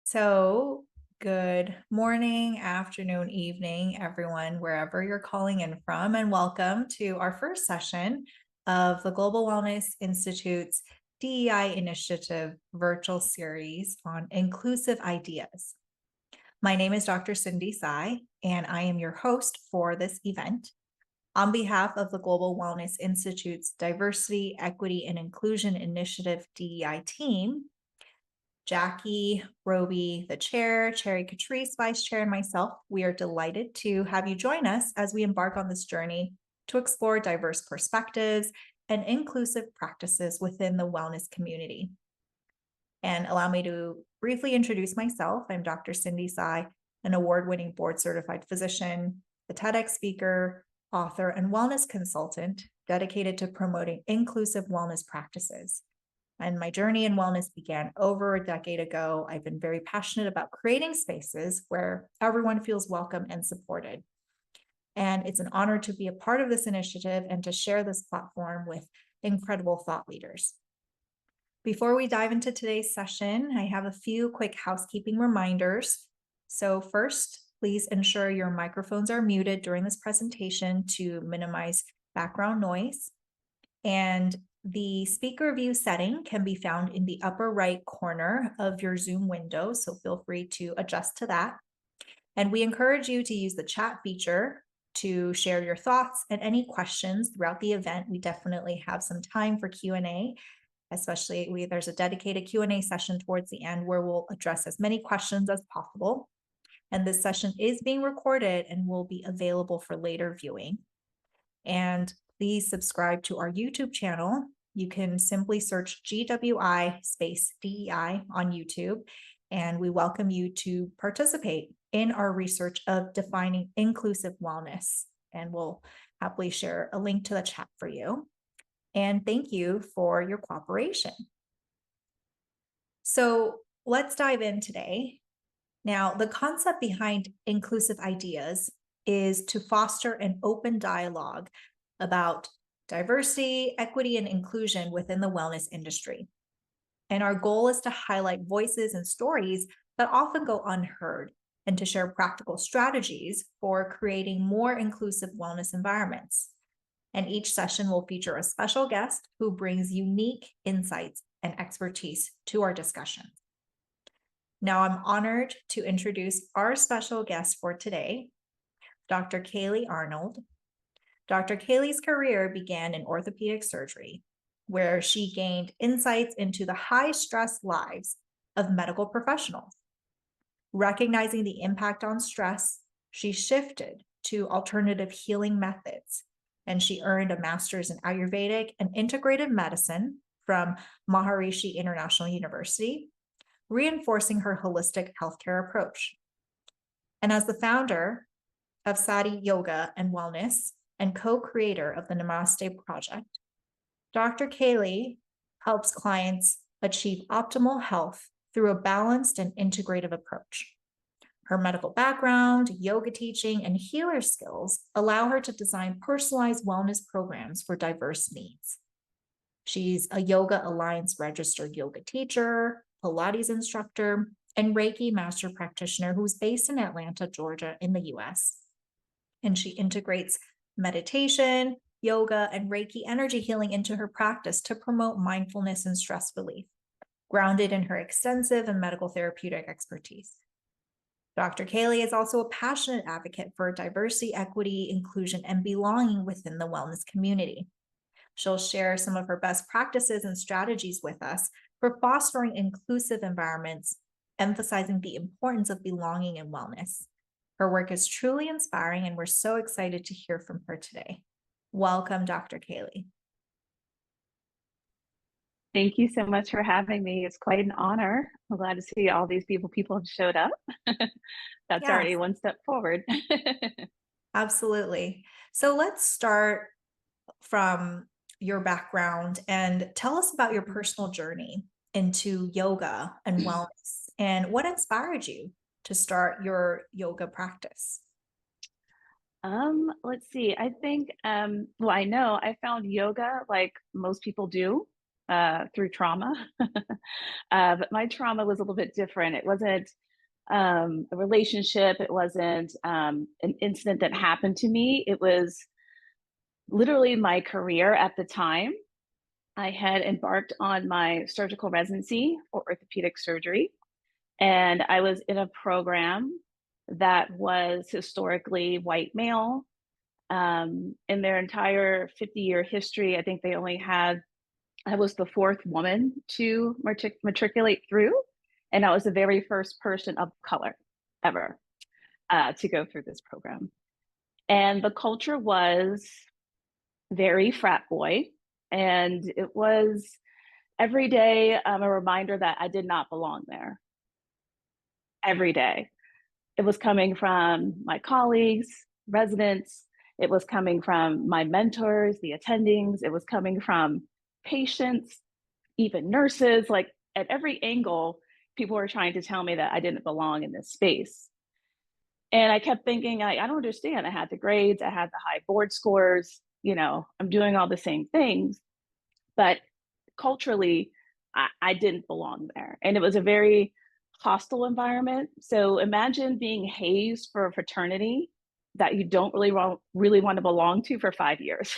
So, good morning, afternoon, evening, everyone, wherever you're calling in from, and welcome to our first session of the Global Wellness Institute's DEI Initiative virtual series on inclusive ideas. My name is Dr. Cindy Sai, and I am your host for this event. On behalf of the Global Wellness Institute's Diversity, Equity, and Inclusion Initiative DEI team, Jackie, Roby, the chair, Cherry Catrice, vice chair, and myself, we are delighted to have you join us as we embark on this journey to explore diverse perspectives and inclusive practices within the wellness community. And allow me to briefly introduce myself. I'm Dr. Cindy Sai, an award-winning board-certified physician, a TEDx speaker, author, and wellness consultant dedicated to promoting inclusive wellness practices. And my journey in wellness began over a decade ago. I've been very passionate about creating spaces where everyone feels welcome and supported. And it's an honor to be a part of this initiative and to share this platform with incredible thought leaders. Before we dive into today's session, I have a few quick housekeeping reminders. So first, please ensure your microphones are muted during this presentation to minimize background noise. And the speaker view setting can be found in the upper right corner of your Zoom window, so feel free to adjust to that. And we encourage you to use the chat feature to share your thoughts and any questions throughout the event. We definitely have some time for Q&A, especially there's a dedicated Q&A session towards the end where we'll address as many questions as possible. And this session is being recorded and will be available for later viewing. And please subscribe to our YouTube channel. You can simply search GWI space DEI on YouTube, and we welcome you to participate in our research of defining inclusive wellness. And we'll happily share a link to the chat for you. And thank you for your cooperation. So let's dive in today. Now, the concept behind inclusive ideas is to foster an open dialogue about diversity, equity, and inclusion within the wellness industry. And our goal is to highlight voices and stories that often go unheard and to share practical strategies for creating more inclusive wellness environments. And each session will feature a special guest who brings unique insights and expertise to our discussion. Now, I'm honored to introduce our special guest for today, Dr. Kaylee Arnold. Dr. Kaylee's career began in orthopedic surgery, where she gained insights into the high-stress lives of medical professionals. Recognizing the impact on stress, she shifted to alternative healing methods, and she earned a master's in Ayurvedic and integrative medicine from Maharishi International University, reinforcing her holistic healthcare approach. And as the founder of Sati Yoga and Wellness and co-creator of the Namaste Project, Dr. Kaylee helps clients achieve optimal health through a balanced and integrative approach. Her medical background, yoga teaching, and healer skills allow her to design personalized wellness programs for diverse needs. She's a Yoga Alliance registered yoga teacher, Pilates instructor, and Reiki master practitioner who's based in Atlanta, Georgia, in the US. And she integrates meditation, yoga, and Reiki energy healing into her practice to promote mindfulness and stress relief, grounded in her extensive and medical therapeutic expertise. Dr. Kaylee is also a passionate advocate for diversity, equity, inclusion, and belonging within the wellness community. She'll share some of her best practices and strategies with us for fostering inclusive environments, emphasizing the importance of belonging and wellness. Her work is truly inspiring, and we're so excited to hear from her today. Welcome, Dr. Kaylee. Thank you so much for having me. It's quite an honor. I'm glad to see all these people have showed up. That's already one step forward. Absolutely. So let's start from your background and tell us about your personal journey into yoga and wellness and what inspired you to start your yoga practice. Let's see. I think, well, I know I found yoga like most people do through trauma. But my trauma was a little bit different. It wasn't a relationship. It wasn't an incident that happened to me. It was literally my career at the time. I had embarked on my surgical residency for orthopedic surgery, and I was in a program that was historically white male. In their entire 50-year history, I think they only had, I was the fourth woman to matriculate through, and I was the very first person of color ever to go through this program. And the culture was very frat boy, and it was every day a reminder that I did not belong there. Every day. It was coming from my colleagues, residents, it was coming from my mentors, the attendings, it was coming from patients, even nurses. Like at every angle, people were trying to tell me that I didn't belong in this space. And I kept thinking, I don't understand. I had the grades, I had the high board scores, I'm doing all the same things, but culturally, I didn't belong there. And it was a very hostile environment. So imagine being hazed for a fraternity that you don't really want to belong to for 5 years.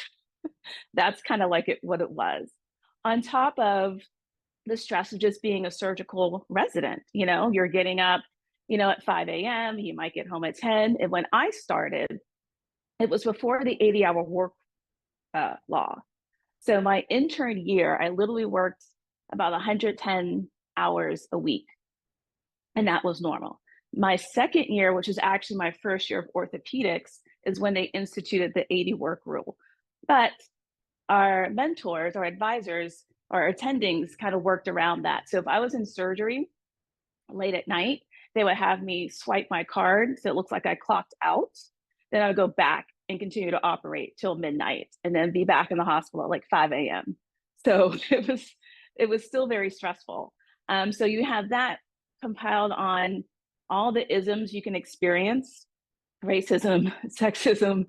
That's kind of like what it was. On top of the stress of just being a surgical resident, you're getting up, at 5 a.m., you might get home at 10. And when I started, it was before the 80-hour work law. So my intern year, I literally worked about 110 hours a week, and that was normal. My second year, which is actually my first year of orthopedics, is when they instituted the 80 work rule. But our mentors, our advisors, our attendings kind of worked around that. So if I was in surgery late at night, they would have me swipe my card so it looks like I clocked out. Then I would go back and continue to operate till midnight and then be back in the hospital at like 5 a.m. So it was still very stressful. So you have that compiled on all the isms you can experience, racism, sexism,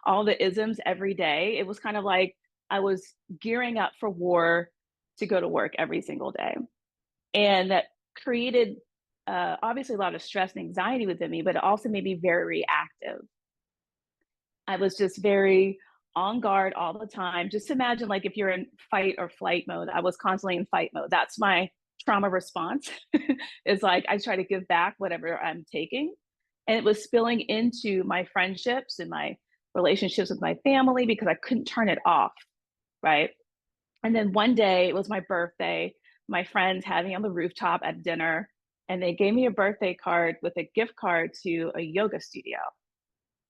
all the isms every day. It was kind of like I was gearing up for war to go to work every single day. And that created obviously a lot of stress and anxiety within me, but it also made me very reactive. I was just very on guard all the time. Just imagine like if you're in fight or flight mode, I was constantly in fight mode. That's my trauma response. It's like I try to give back whatever I'm taking. And it was spilling into my friendships and my relationships with my family because I couldn't turn it off. Right. And then one day, it was my birthday. My friends had me on the rooftop at dinner, and they gave me a birthday card with a gift card to a yoga studio.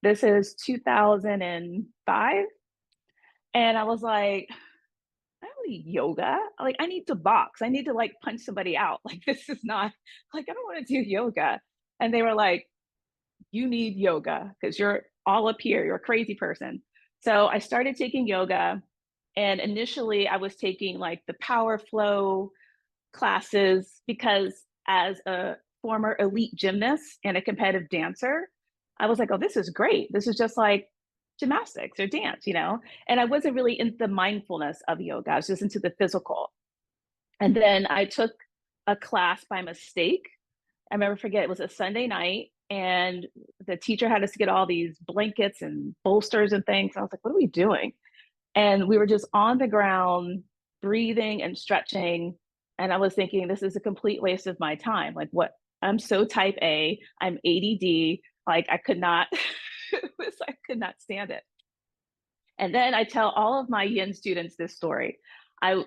This is 2005. And I was like, I don't need yoga. Like, I need to box. I need to like punch somebody out. Like, this is not like, I don't want to do yoga. And they were like, you need yoga because you're all up here. You're a crazy person. So I started taking yoga. And initially, I was taking like the power flow classes because as a former elite gymnast and a competitive dancer, I was like, oh, this is great. This is just like gymnastics or dance, And I wasn't really into the mindfulness of yoga. I was just into the physical. And then I took a class by mistake. I never forget, it was a Sunday night, and the teacher had us get all these blankets and bolsters and things. I was like, what are we doing? And we were just on the ground, breathing and stretching. And I was thinking, this is a complete waste of my time. Like, what? I'm so type A, I'm ADD. Like, I could not, I could not stand it. And then I tell all of my yin students this story.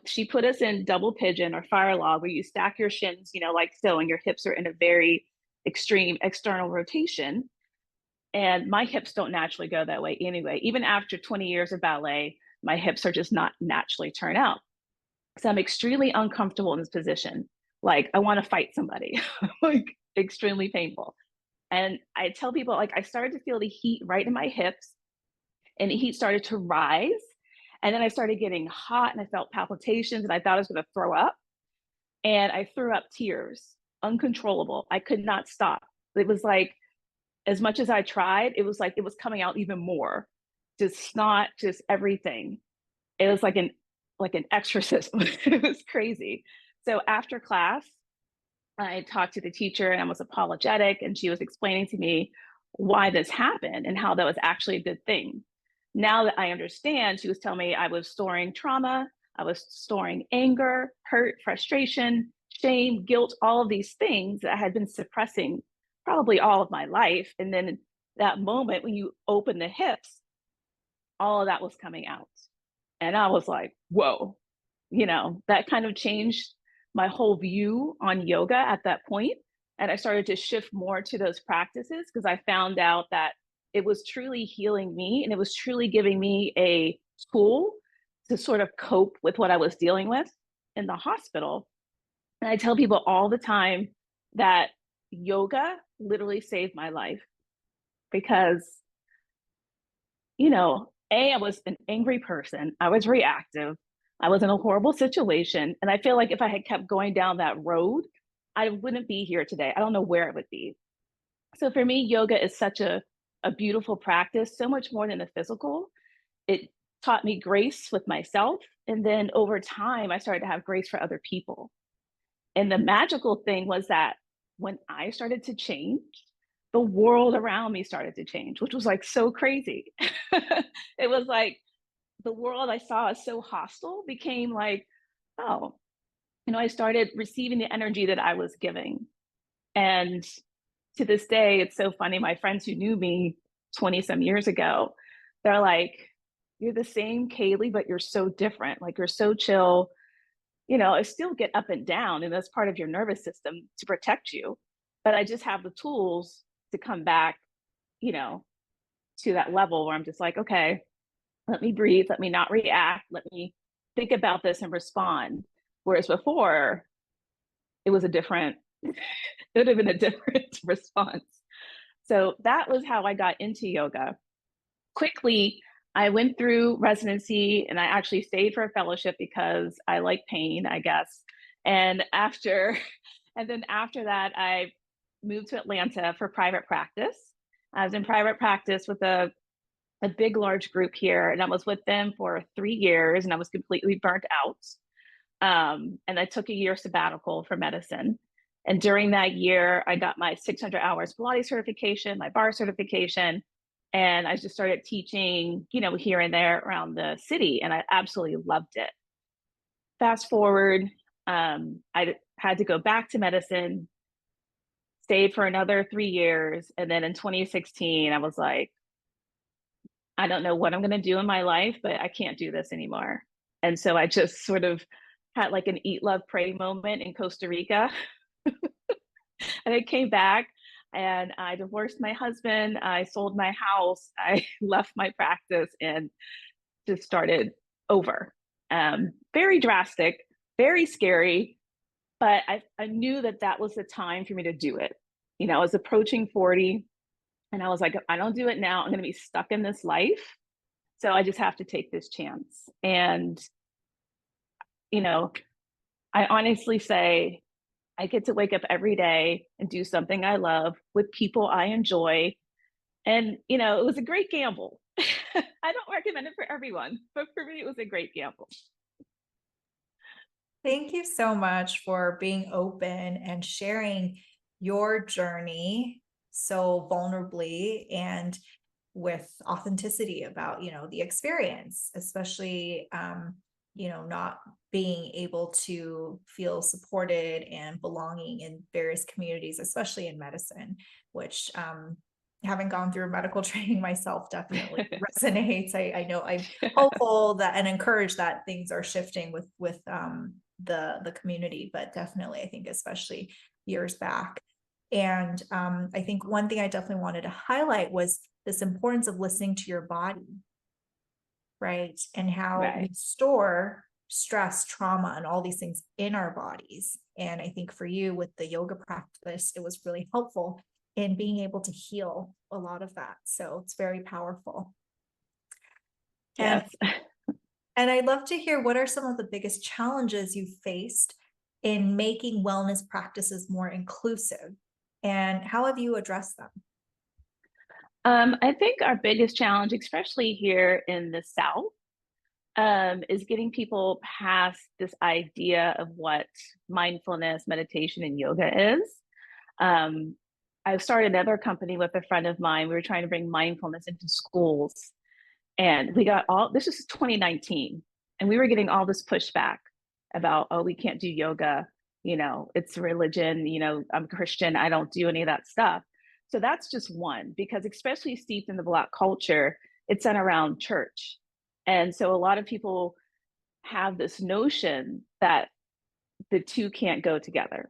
She put us in double pigeon or fire log, where you stack your shins, like so, and your hips are in a very extreme external rotation. And my hips don't naturally go that way anyway. Even after 20 years of ballet, my hips are just not naturally turned out. So I'm extremely uncomfortable in this position. Like, I want to fight somebody, like extremely painful. And I tell people, like, I started to feel the heat right in my hips, and the heat started to rise. And then I started getting hot, and I felt palpitations, and I thought I was going to throw up. And I threw up tears, uncontrollable. I could not stop. It was like, as much as I tried, it was like it was coming out even more. Just snot, just everything. It was like like an exorcism. It was crazy. So after class, I talked to the teacher and I was apologetic, and she was explaining to me why this happened and how that was actually a good thing. Now that I understand, she was telling me I was storing trauma, I was storing anger, hurt, frustration, shame, guilt, all of these things that I had been suppressing probably all of my life. And then that moment when you open the hips, all of that was coming out. And I was like, whoa, that kind of changed my whole view on yoga at that point. And I started to shift more to those practices because I found out that it was truly healing me and it was truly giving me a tool to sort of cope with what I was dealing with in the hospital. And I tell people all the time that yoga literally saved my life because, I was an angry person, I was reactive, I was in a horrible situation. And I feel like if I had kept going down that road, I wouldn't be here today. I don't know where it would be. So for me, yoga is such a beautiful practice, so much more than the physical. It taught me grace with myself. And then over time, I started to have grace for other people. And the magical thing was that when I started to change, the world around me started to change, which was like so crazy. It was like the world I saw as so hostile became like, oh, I started receiving the energy that I was giving. And to this day, it's so funny. My friends who knew me 20 some years ago, they're like, you're the same Kaylee, but you're so different. Like you're so chill. I still get up and down, and that's part of your nervous system to protect you. But I just have the tools to come back, you know, to that level where I'm just like, okay, let me breathe, let me not react, let me think about this and respond. Whereas before, it was a different, it would have been a different response. So that was how I got into yoga. Quickly, I went through residency and I actually stayed for a fellowship because I like pain, I guess. And after, and then after that, I moved to Atlanta for private practice. I was in private practice with a big, large group here, and I was with them for 3 years, and I was completely burnt out. And I took a year sabbatical for medicine. And during that year, I got my 600 hours Pilates certification, my bar certification, and I just started teaching, here and there around the city, and I absolutely loved it. Fast forward, I had to go back to medicine, stayed for another 3 years, and then in 2016, I was like, I don't know what I'm going to do in my life, but I can't do this anymore. And so I just sort of had like an eat, love, pray moment in Costa Rica. And I came back and I divorced my husband. I sold my house. I left my practice and just started over. Very drastic, very scary. But I knew that that was the time for me to do it. I was approaching 40 and I was like, if I don't do it now, I'm going to be stuck in this life. So I just have to take this chance. And, you know, I honestly say I get to wake up every day and do something I love with people I enjoy. And, it was a great gamble. I don't recommend it for everyone, but for me, it was a great gamble. Thank you so much for being open and sharing your journey so vulnerably and with authenticity about, the experience, especially, not being able to feel supported and belonging in various communities, especially in medicine, which, having gone through medical training myself definitely resonates. I know I'm hopeful that and encourage that things are shifting with the community, but definitely I think especially years back. And I think one thing I definitely wanted to highlight was this importance of listening to your body, right? And how we Right. store stress, trauma, and all these things in our bodies. And I think for you with the yoga practice, it was really helpful in being able to heal a lot of that. So it's very powerful. And Yes. and I'd love to hear what are some of the biggest challenges you've faced in making wellness practices more inclusive, and how have you addressed them? I think our biggest challenge, especially here in the South, is getting people past this idea of what mindfulness, meditation, and yoga is. Um, I started another company with a friend of mine. We were trying to bring mindfulness into schools, and we got all this was 2019, and we were getting all this pushback about, oh, we can't do yoga. It's religion. I'm Christian. I don't do any of that stuff. So that's just one, because especially steeped in the Black culture, it's done around church. And so a lot of people have this notion that the two can't go together,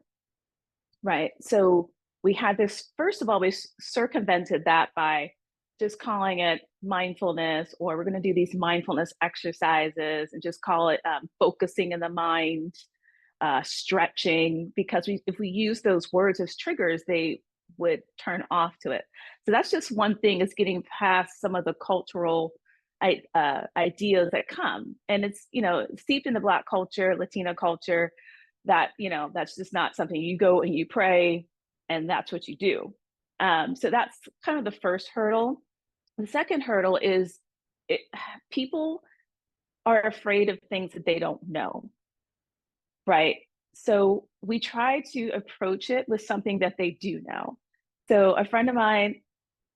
right? So we had this, first of all, we circumvented that by just calling it mindfulness, or we're going to do these mindfulness exercises and just call it focusing in the mind, stretching, because if we use those words as triggers, they would turn off to it. So that's just one thing, is getting past some of the cultural ideas that come. And it's, steeped in the Black culture, Latino culture, that, that's just not something you go and you pray and that's what you do. So that's kind of the first hurdle. The second hurdle is people are afraid of things that they don't know, right? So we try to approach it with something that they do know. So a friend of mine,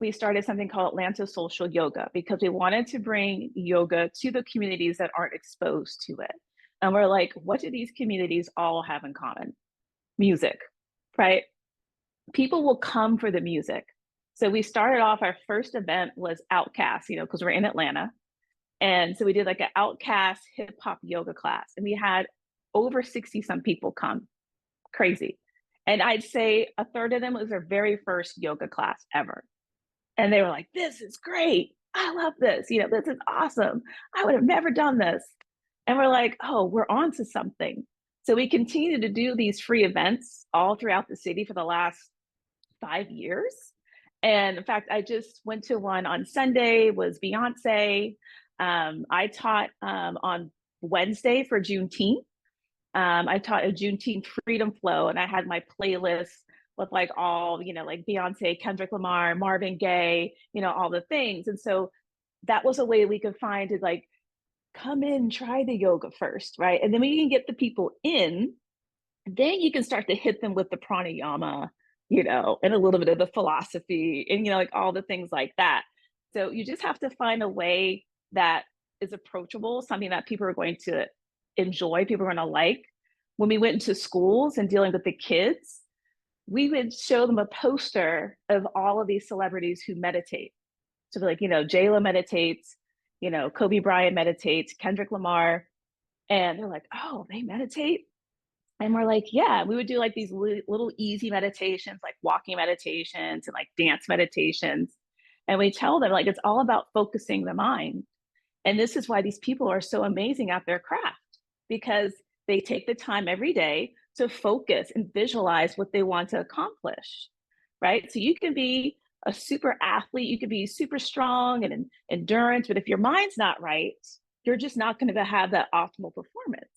we started something called Atlanta Social Yoga, because we wanted to bring yoga to the communities that aren't exposed to it. And we're like, what do these communities all have in common? Music, right? People will come for the music. So we started off, our first event was Outcast, because we're in Atlanta. And so we did like an Outcast hip hop yoga class, and we had over 60 some people come. Crazy. And I'd say a third of them was their very first yoga class ever. And they were like, this is great. I love this. This is awesome. I would have never done this. And we're like, oh, we're on to something. So we continue to do these free events all throughout the city for the last 5 years. And in fact, I just went to one on Sunday, was Beyonce. I taught on Wednesday for Juneteenth. I taught a Juneteenth freedom flow, and I had my playlist with like all, like Beyonce, Kendrick Lamar, Marvin Gaye, all the things. And so that was a way we could find to like, come in, try the yoga first, right? And then when you can get the people in, then you can start to hit them with the pranayama, and a little bit of the philosophy and, like all the things like that. So you just have to find a way that is approachable, something that people are going to enjoy, people are going to like. When we went into schools and dealing with the kids, we would show them a poster of all of these celebrities who meditate. So like, J-Lo meditates, Kobe Bryant meditates, Kendrick Lamar. And they're like, oh, they meditate? And we're like, yeah, we would do like these little easy meditations, like walking meditations and like dance meditations. And we tell them like, it's all about focusing the mind. And this is why these people are so amazing at their craft, because they take the time every day to focus and visualize what they want to accomplish, right? So you can be a super athlete, you can be super strong and endurance, but if your mind's not right, you're just not going to have that optimal performance.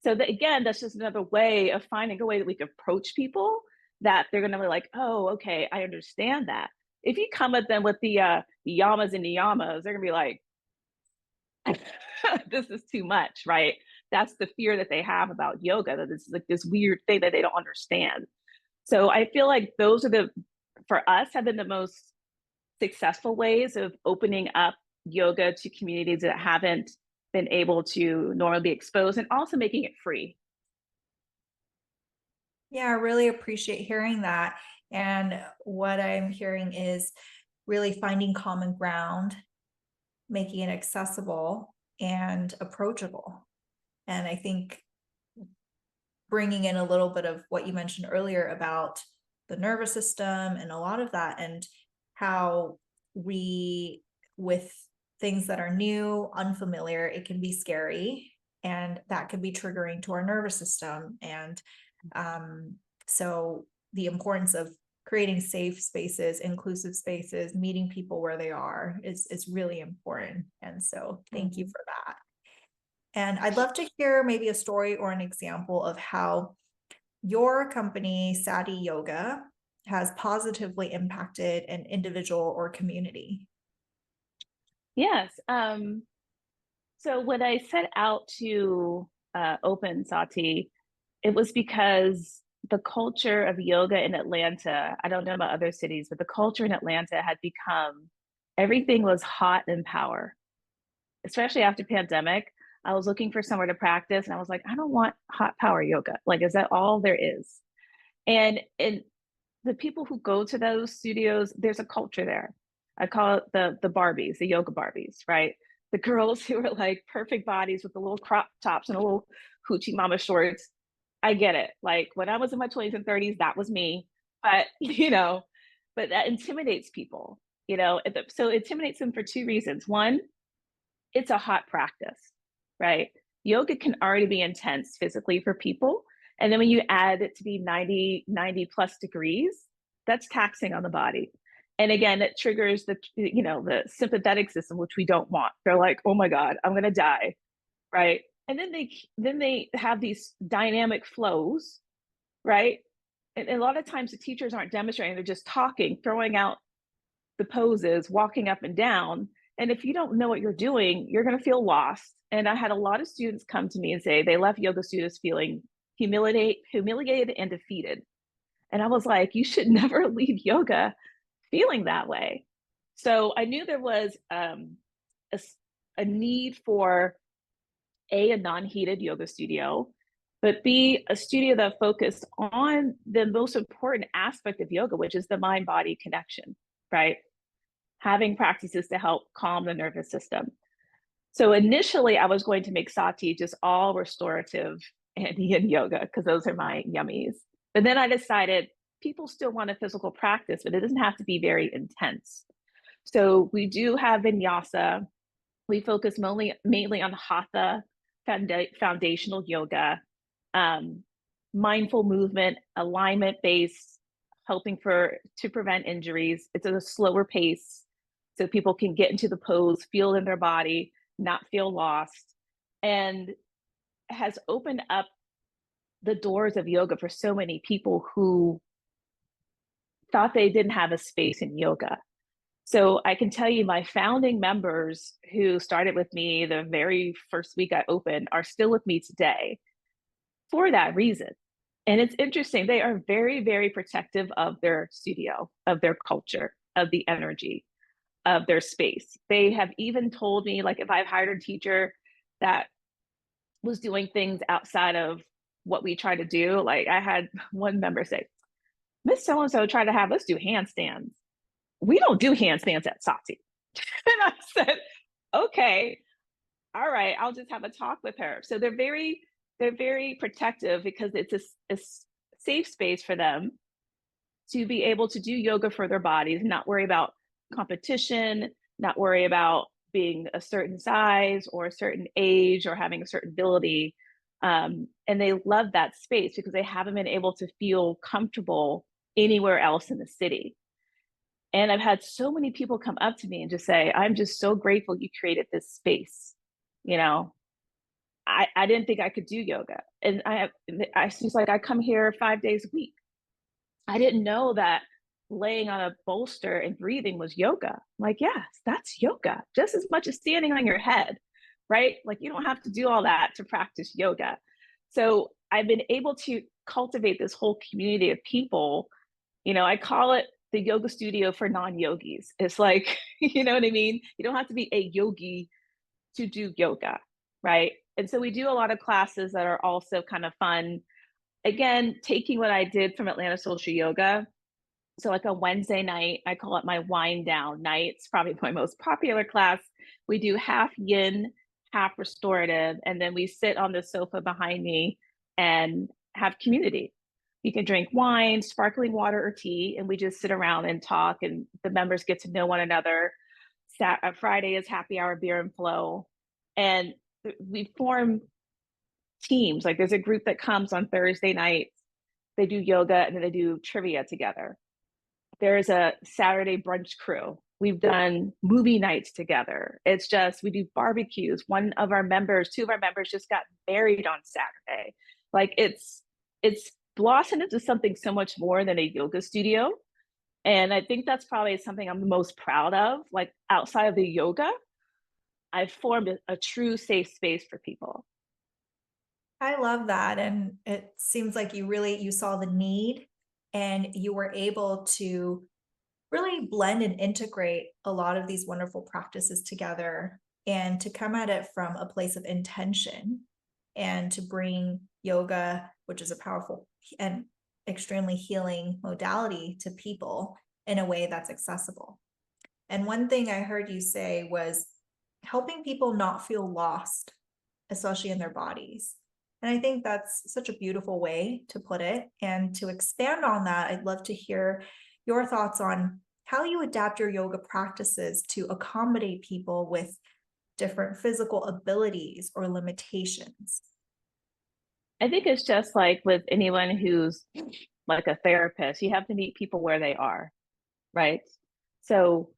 So that, again, that's just another way of finding a way that we can approach people that they're going to be like, oh, okay, I understand that. If you come at them with the yamas and niyamas, they're going to be like, this is too much, right? That's the fear that they have about yoga, that it's like this weird thing that they don't understand. So I feel like those are for us, have been the most successful ways of opening up yoga to communities that haven't been able to normally be exposed, and also making it free. Yeah, I really appreciate hearing that. And what I'm hearing is really finding common ground, making it accessible and approachable. And I think bringing in a little bit of what you mentioned earlier about the nervous system and a lot of that, and how we, with things that are new, unfamiliar, it can be scary, and that can be triggering to our nervous system. And so the importance of creating safe spaces, inclusive spaces, meeting people where they are is really important. And so thank you for that. And I'd love to hear maybe a story or an example of how your company, Sati Yoga, has positively impacted an individual or community. Yes. So when I set out to open Sati, it was because the culture of yoga in Atlanta, I don't know about other cities, but the culture in Atlanta had become everything was hot and power, especially after pandemic. I was looking for somewhere to practice and I was like, I don't want hot power yoga. Like, is that all there is? And the people who go to those studios, there's a culture there. I call it the Barbies, the yoga Barbies, right? The girls who are like perfect bodies with the little crop tops and a little hoochie mama shorts. I get it. Like when I was in my 20s and 30s, that was me. But but that intimidates people, so it intimidates them for two reasons. One, it's a hot practice, right? Yoga can already be intense physically for people. And then when you add it to be 90 plus degrees, that's taxing on the body. And again, it triggers the sympathetic system, which we don't want. They're like, oh my God, I'm gonna die. Right. And then they have these dynamic flows, right? And a lot of times the teachers aren't demonstrating, they're just talking, throwing out the poses, walking up and down. And if you don't know what you're doing, you're going to feel lost. And I had a lot of students come to me and say they left yoga studios feeling humiliated and defeated. And I was like, you should never leave yoga feeling that way. So I knew there was a, a need for a non-heated yoga studio, but B, a studio that focused on the most important aspect of yoga, which is the mind-body connection, right? Having practices to help calm the nervous system. So initially, I was going to make Sati just all restorative and yin yoga because those are my yummies. But then I decided people still want a physical practice, but it doesn't have to be very intense. So we do have vinyasa. We focus mainly on hatha, foundational yoga, um, mindful movement, alignment based, helping to prevent injuries. It's at a slower pace so people can get into the pose, feel in their body, not feel lost, and has opened up the doors of yoga for so many people who thought they didn't have a space in yoga. So I can tell you my founding members who started with me the very first week I opened are still with me today for that reason. And it's interesting, they are very, very protective of their studio, of their culture, of the energy, of their space. They have even told me, like, if I've hired a teacher that was doing things outside of what we try to do, like I had one member say, Miss So and so tried to have us do handstands. We don't do handstands at Sati. And I said, okay, all right, I'll just have a talk with her. So they're very protective because it's a safe space for them to be able to do yoga for their bodies, not worry about competition, not worry about being a certain size or a certain age or having a certain ability. And they love that space because they haven't been able to feel comfortable anywhere else in the city. And I've had so many people come up to me and just say, I'm just so grateful you created this space. You know, I didn't think I could do yoga. And I was like, I come here 5 days a week. I didn't know that laying on a bolster and breathing was yoga. I'm like, yes, that's yoga, just as much as standing on your head, right? Like you don't have to do all that to practice yoga. So I've been able to cultivate this whole community of people. I call it the yoga studio for non-yogis. It's like, you know what I mean? You don't have to be a yogi to do yoga, right? And so we do a lot of classes that are also kind of fun. Again, taking what I did from Atlanta Social Yoga. So like a Wednesday night, I call it my wind down night. It's probably my most popular class. We do half yin, half restorative, and then we sit on the sofa behind me and have community. You can drink wine, sparkling water, or tea, and we just sit around and talk, and the members get to know one another. Friday is happy hour beer and flow, and we form teams. Like there's a group that comes on Thursday nights. They do yoga and then they do trivia together. There's a Saturday brunch crew. We've done movie nights together. It's just, we do barbecues. Two of our members just got married on Saturday. Like it's blossomed into something so much more than a yoga studio. And I think that's probably something I'm the most proud of. Like outside of the yoga, I've formed a true safe space for people. I love that, and it seems like you saw the need and you were able to really blend and integrate a lot of these wonderful practices together and to come at it from a place of intention and to bring yoga, which is a powerful and extremely healing modality, to people in a way that's accessible. And one thing I heard you say was helping people not feel lost, especially in their bodies. And I think that's such a beautiful way to put it. And to expand on that, I'd love to hear your thoughts on how you adapt your yoga practices to accommodate people with different physical abilities or limitations. I think it's just like with anyone who's like a therapist, you have to meet people where they are, right? So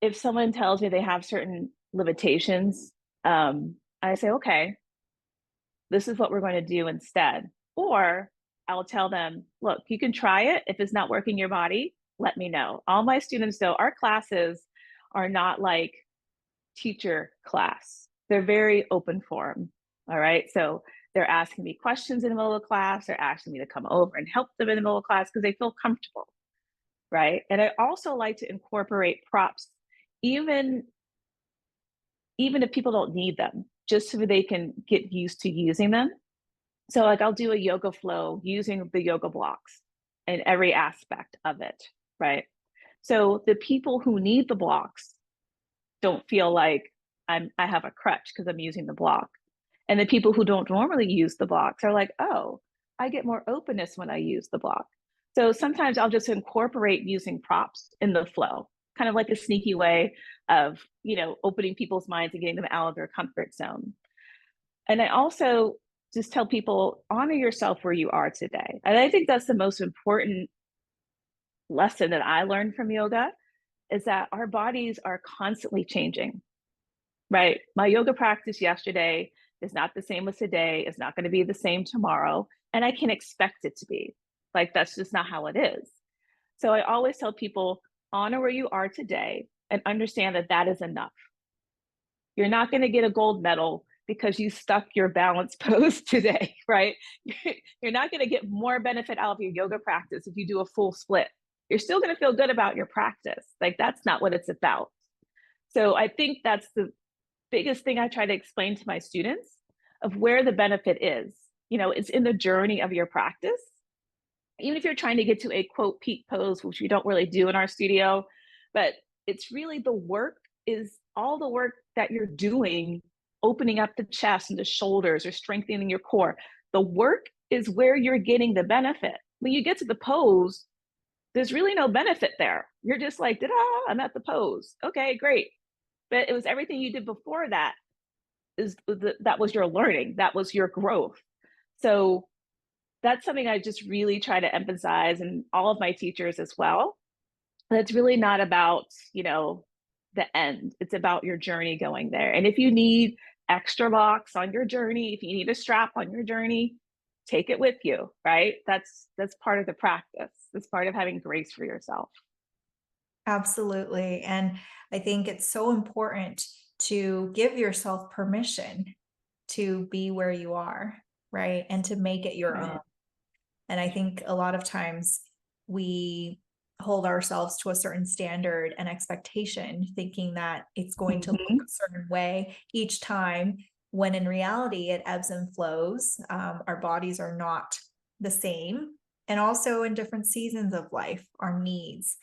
if someone tells me they have certain limitations, I say, okay, this is what we're going to do instead. Or I'll tell them, look, you can try it. If it's not working your body, let me know. All my students know our classes are not like teacher class. They're very open form. All right. So they're asking me questions in the middle of class. They're asking me to come over and help them in the middle of class because they feel comfortable. Right. And I also like to incorporate props, even even if people don't need them, just so they can get used to using them. So like I'll do a yoga flow using the yoga blocks in every aspect of it, right? So the people who need the blocks don't feel like I have a crutch because I'm using the block. And the people who don't normally use the blocks are like, oh, I get more openness when I use the block. So sometimes I'll just incorporate using props in the flow, kind of like a sneaky way of, opening people's minds and getting them out of their comfort zone. And I also just tell people, honor yourself where you are today. And I think that's the most important lesson that I learned from yoga is that our bodies are constantly changing, right? My yoga practice yesterday is not the same as today, it's not going to be the same tomorrow, and I can expect it to be. Like, that's just not how it is. So I always tell people, honor where you are today and understand that that is enough. You're not going to get a gold medal because you stuck your balance pose today, right? You're not going to get more benefit out of your yoga practice if you do a full split. You're still going to feel good about your practice. Like, that's not what it's about. So I think that's the biggest thing I try to explain to my students of where the benefit is. It's in the journey of your practice. Even if you're trying to get to a quote peak pose, which we don't really do in our studio, but it's really the work is all the work that you're doing, opening up the chest and the shoulders or strengthening your core. The work is where you're getting the benefit. When you get to the pose, there's really no benefit there. You're just like, I'm at the pose. Okay, great. But it was everything you did before that that was your learning. That was your growth. So that's something I just really try to emphasize, and all of my teachers as well. But it's really not about, the end. It's about your journey going there. And if you need extra blocks on your journey, if you need a strap on your journey, take it with you, right? That's part of the practice. That's part of having grace for yourself. Absolutely. And I think it's so important to give yourself permission to be where you are, right? And to make it your own. Right. And I think a lot of times we hold ourselves to a certain standard and expectation, thinking that it's going to look Mm-hmm. a certain way each time, when in reality it ebbs and flows. Our bodies are not the same. And also in different seasons of life, our needs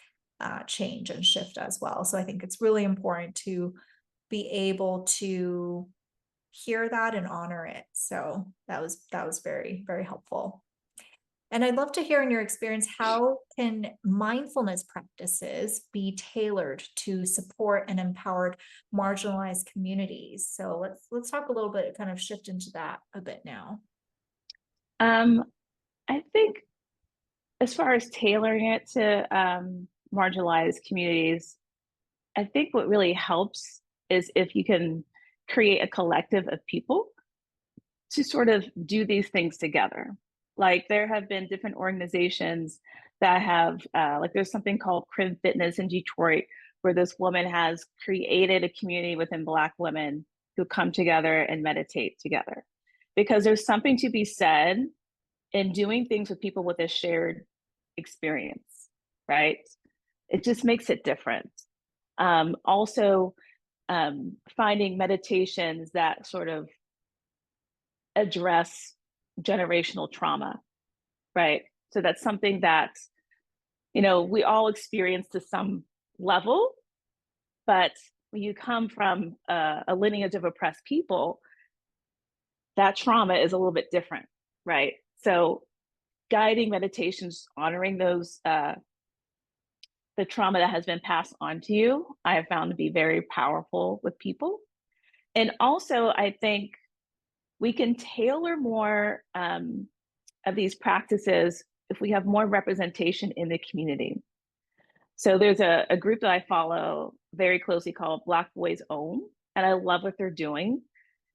change and shift as well. So I think it's really important to be able to hear that and honor it. So that was very, very helpful. And I'd love to hear in your experience, how can mindfulness practices be tailored to support and empower marginalized communities? So let's talk a little bit, kind of shift into that a bit now. Um, I think as far as tailoring it to marginalized communities, I think what really helps is if you can create a collective of people to sort of do these things together. Like, there have been different organizations that have, like, there's something called Crim Fitness in Detroit, where this woman has created a community within Black women who come together and meditate together. Because there's something to be said in doing things with people with a shared experience, right? It just makes it different. Also, finding meditations that sort of address generational trauma, right? So that's something that, we all experience to some level, but when you come from a lineage of oppressed people, that trauma is a little bit different, right? So guiding meditations, honoring those, the trauma that has been passed on to you, I have found to be very powerful with people. And also, I think we can tailor more of these practices if we have more representation in the community. So there's a group that I follow very closely called Black Boys Own, and I love what they're doing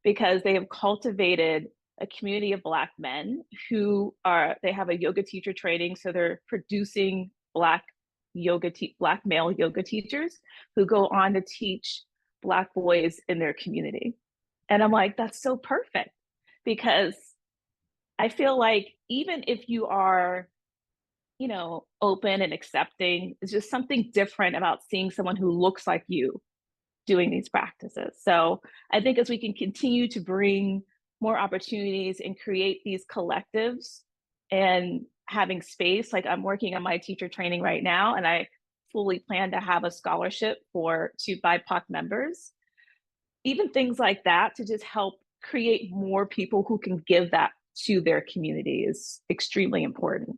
because they have cultivated a community of Black men they have a yoga teacher training, so they're producing Black Black male yoga teachers who go on to teach Black boys in their community. And I'm like, that's so perfect because I feel like even if you are, open and accepting, it's just something different about seeing someone who looks like you doing these practices. So I think as we can continue to bring more opportunities and create these collectives and having space, like I'm working on my teacher training right now, and I fully plan to have a scholarship to BIPOC members. Even things like that to just help create more people who can give that to their community is extremely important.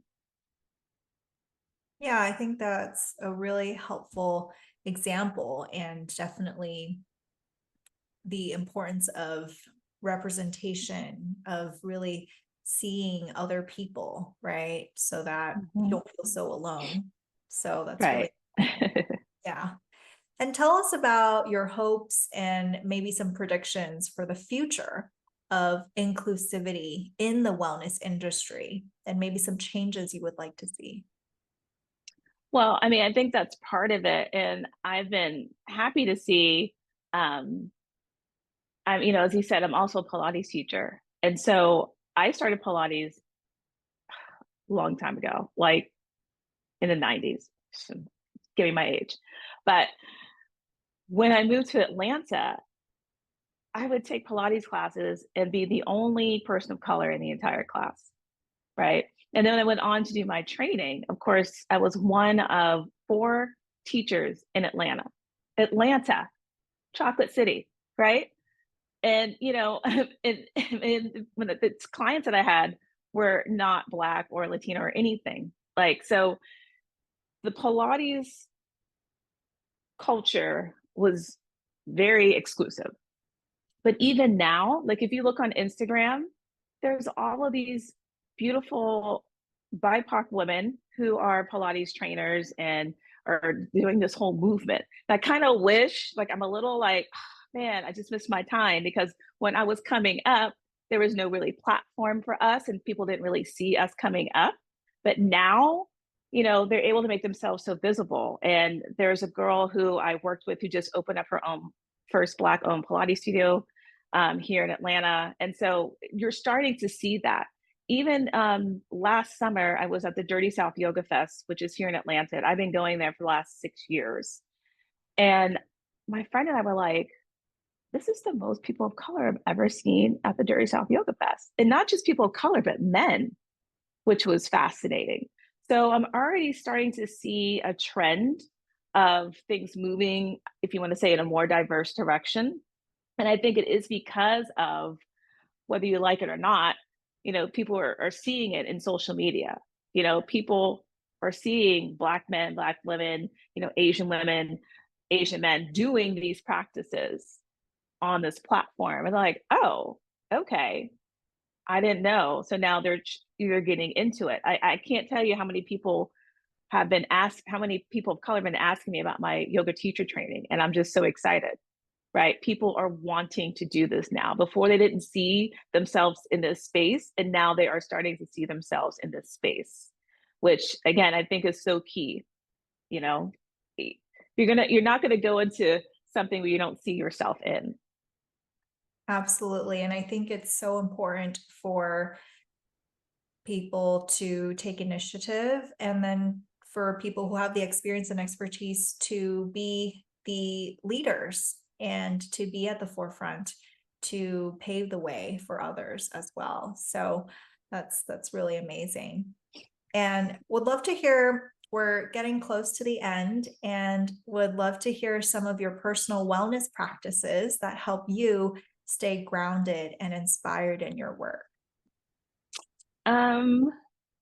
Yeah, I think that's a really helpful example, and definitely the importance of representation, of really seeing other people, right? So that you Mhm. don't feel so alone. So that's really, Right. yeah. And tell us about your hopes and maybe some predictions for the future of inclusivity in the wellness industry, and maybe some changes you would like to see. Well, I mean, I think that's part of it. And I've been happy to see, um, as you said, I'm also a Pilates teacher. And so I started Pilates a long time ago, like in the 90s, so giving my age. But when I moved to Atlanta, I would take Pilates classes and be the only person of color in the entire class, right? And then I went on to do my training. Of course, I was one of four teachers in Atlanta, chocolate city, right? And and when the clients that I had were not Black or Latino or anything, like so, the Pilates culture was very exclusive. But even now, like if you look on Instagram, there's all of these beautiful BIPOC women who are Pilates trainers and are doing this whole movement. And I kind of wish, like, I'm a little like, man, I just missed my time because when I was coming up, there was no really platform for us and people didn't really see us coming up. But now, they're able to make themselves so visible. And there's a girl who I worked with who just opened up her own first Black owned Pilates studio here in Atlanta. And so you're starting to see that. Even last summer, I was at the Dirty South Yoga Fest, which is here in Atlanta. I've been going there for the last 6 years. And my friend and I were like, this is the most people of color I've ever seen at the Dirty South Yoga Fest. And not just people of color, but men, which was fascinating. So I'm already starting to see a trend of things moving, if you want to say, in a more diverse direction. And I think it is because of whether you like it or not, people are seeing it in social media. People are seeing Black men, Black women, Asian women, Asian men doing these practices on this platform. And they're like, oh, okay, I didn't know. So now they're getting into it. I can't tell you how many people have been asked, how many people of color have been asking me about my yoga teacher training. And I'm just so excited, right? People are wanting to do this now. Before they didn't see themselves in this space, and now they are starting to see themselves in this space, which again, I think is so key, you know, you're not gonna go into something where you don't see yourself in. Absolutely. And I think it's so important for people to take initiative, and then for people who have the experience and expertise to be the leaders and to be at the forefront to pave the way for others as well. So that's really amazing. And would love to hear, we're getting close to the end, and would love to hear some of your personal wellness practices that help you stay grounded and inspired in your work. Um,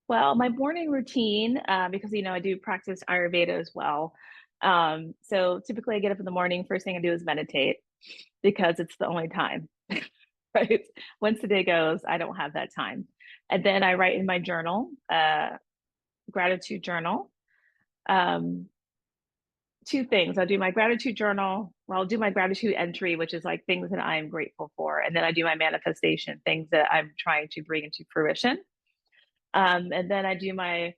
well, my morning routine, because I do practice Ayurveda as well. So typically I get up in the morning, first thing I do is meditate because it's the only time, right? Once the day goes, I don't have that time. And then I write in my journal, gratitude journal. Um, Two things. I'll do my gratitude journal. Well, I'll do my gratitude entry, which is like things that I'm grateful for. And then I do my manifestation, things that I'm trying to bring into fruition. And then I do my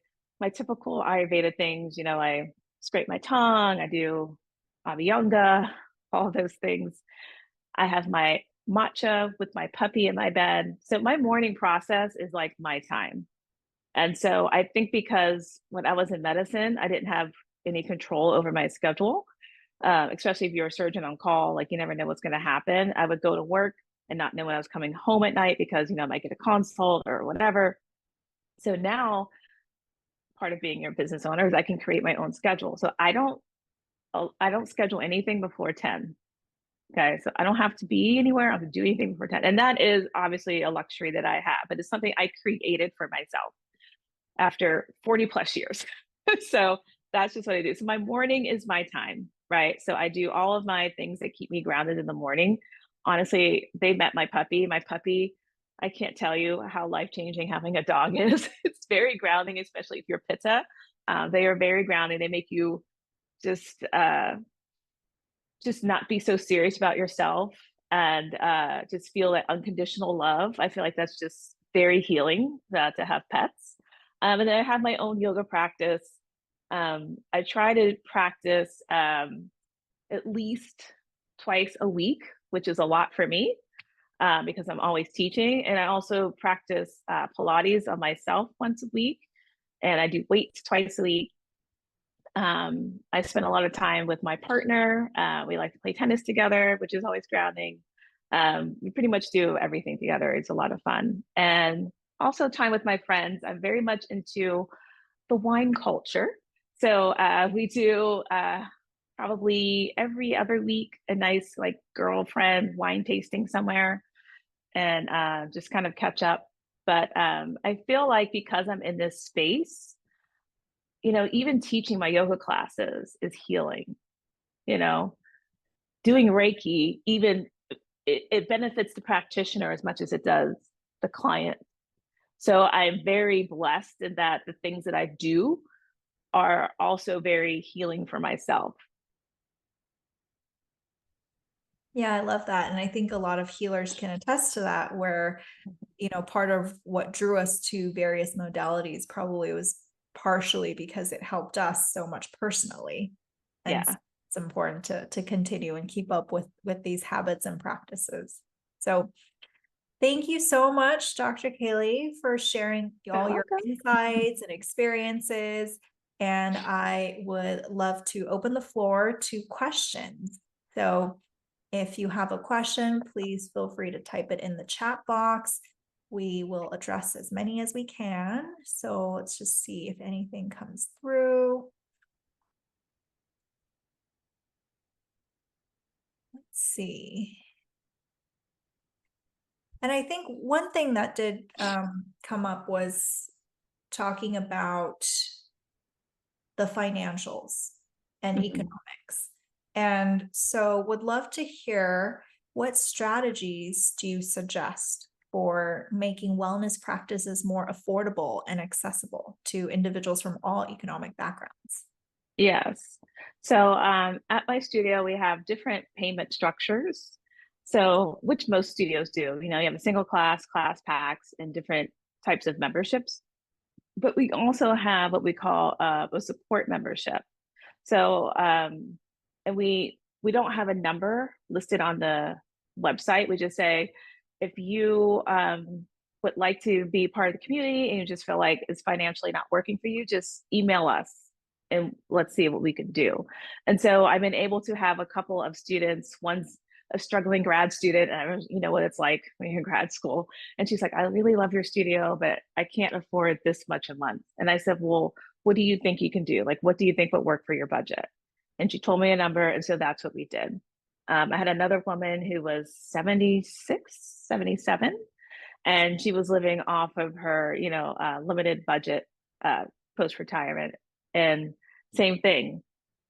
typical Ayurveda things. I scrape my tongue, I do Yoga, all of those things. I have my matcha with my puppy in my bed. So my morning process is like my time. And so I think because when I was in medicine, I didn't have any control over my schedule, especially if you're a surgeon on call, like you never know what's going to happen. I would go to work and not know when I was coming home at night because, I might get a consult or whatever. So now part of being your business owner is I can create my own schedule. So I don't schedule anything before 10. Okay. So I don't have to be anywhere. I don't have to do anything before 10. And that is obviously a luxury that I have, but it's something I created for myself after 40 plus years. So that's just what I do. So my morning is my time, right? So I do all of my things that keep me grounded in the morning. Honestly, they met my puppy. My puppy, I can't tell you how life-changing having a dog is. It's very grounding, especially if you're Pitta. They are very grounding. They make you just not be so serious about yourself and just feel that unconditional love. I feel like that's just very healing to have pets. And then I have my own yoga practice. I try to practice at least twice a week, which is a lot for me because I'm always teaching. And I also practice Pilates on myself once a week. And I do weights twice a week. I spend a lot of time with my partner. We like to play tennis together, which is always grounding. We pretty much do everything together. It's a lot of fun. And also time with my friends. I'm very much into the wine culture. So we do probably every other week a nice like girlfriend wine tasting somewhere and just kind of catch up. But I feel like because I'm in this space, even teaching my yoga classes is healing, you know, doing Reiki, even it benefits the practitioner as much as it does the client. So I'm very blessed in that the things that I do are also very healing for myself. Yeah, I love that. And I think a lot of healers can attest to that, where, part of what drew us to various modalities probably was partially because it helped us so much personally. And Yeah. it's important to continue and keep up with these habits and practices. So thank you so much, Dr. Kaylee, for sharing You're all your welcome. insights and experiences. And I would love to open the floor to questions. So if you have a question, please feel free to type it in the chat box. We will address as many as we can. So let's just see if anything comes through. Let's see. And I think one thing that did come up was talking about the financials and economics. And so would love to hear, what strategies do you suggest for making wellness practices more affordable and accessible to individuals from all economic backgrounds? Yes. So at my studio, we have different payment structures. So, which most studios do, you have a single class packs, and different types of memberships. But we also have what we call a support membership. So and we don't have a number listed on the website. We just say, if you would like to be part of the community and you just feel like it's financially not working for you, just email us and let's see what we can do. And so I've been able to have a couple of students. One's a struggling grad student, and you know what it's like when you're in grad school. And she's like, I really love your studio, but I can't afford this much a month. And I said, well, what do you think you can do? Like, what do you think would work for your budget? And she told me a number. And so that's what we did. I had another woman who was 76, 77, and she was living off of her, limited budget post retirement. And same thing.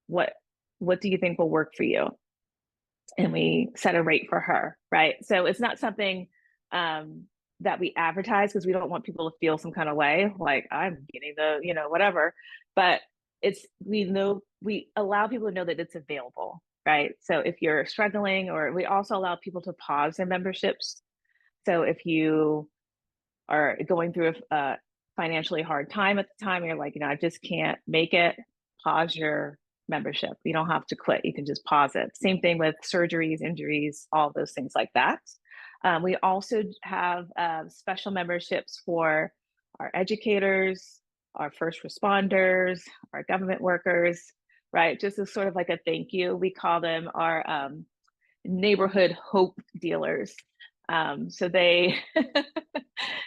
What what do you think will work for you? And we set a rate for her, right? So it's not something that we advertise because we don't want people to feel some kind of way, like I'm getting the, whatever. But we allow people to know that it's available, right? So if you're struggling, or we also allow people to pause their memberships. So if you are going through a financially hard time at the time, and you're like, I just can't make it, pause your membership. You don't have to quit. You can just pause it. Same thing with surgeries, injuries, all those things like that. We also have special memberships for our educators, our first responders, our government workers, right? Just as sort of like a thank you. We call them our neighborhood hope dealers. So they,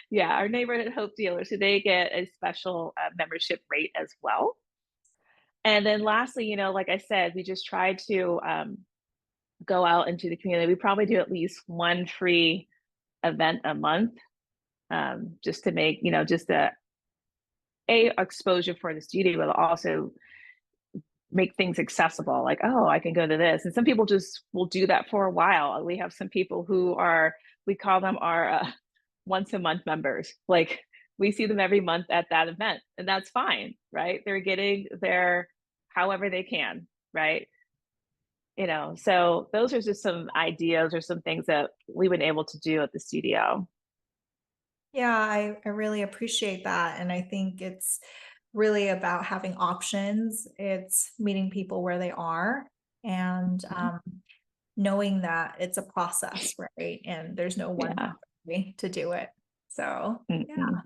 yeah, our neighborhood hope dealers. So they get a special membership rate as well. And then lastly, like I said, we just try to go out into the community. We probably do at least one free event a month, just to make, just a exposure for the studio, but also make things accessible. Like, oh, I can go to this. And some people just will do that for a while. We have some people who we call them our once a month members. Like, we see them every month at that event, and that's fine, right? They're getting their however they can, right? So those are just some ideas or some things that we've been able to do at the studio. Yeah, I really appreciate that. And I think it's really about having options. It's meeting people where they are, and knowing that it's a process, right? And there's no one Yeah. way to do it. So, yeah. Mm-mm.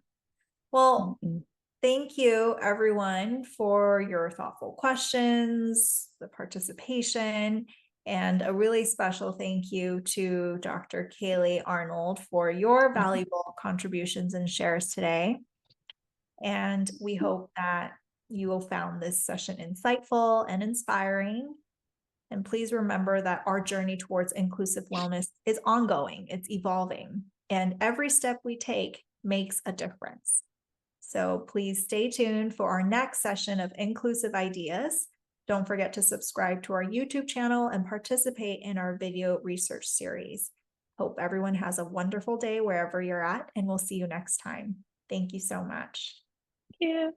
Well, Mm-mm. thank you everyone for your thoughtful questions, the participation, and a really special thank you to Dr. Kaylee Arnold for your valuable contributions and shares today. And we hope that you will found this session insightful and inspiring. And please remember that our journey towards inclusive wellness is ongoing, it's evolving, and every step we take makes a difference. So please stay tuned for our next session of Inclusive Ideas. Don't forget to subscribe to our YouTube channel and participate in our video research series. Hope everyone has a wonderful day wherever you're at, and we'll see you next time. Thank you so much. Yeah.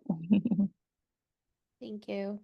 Thank you.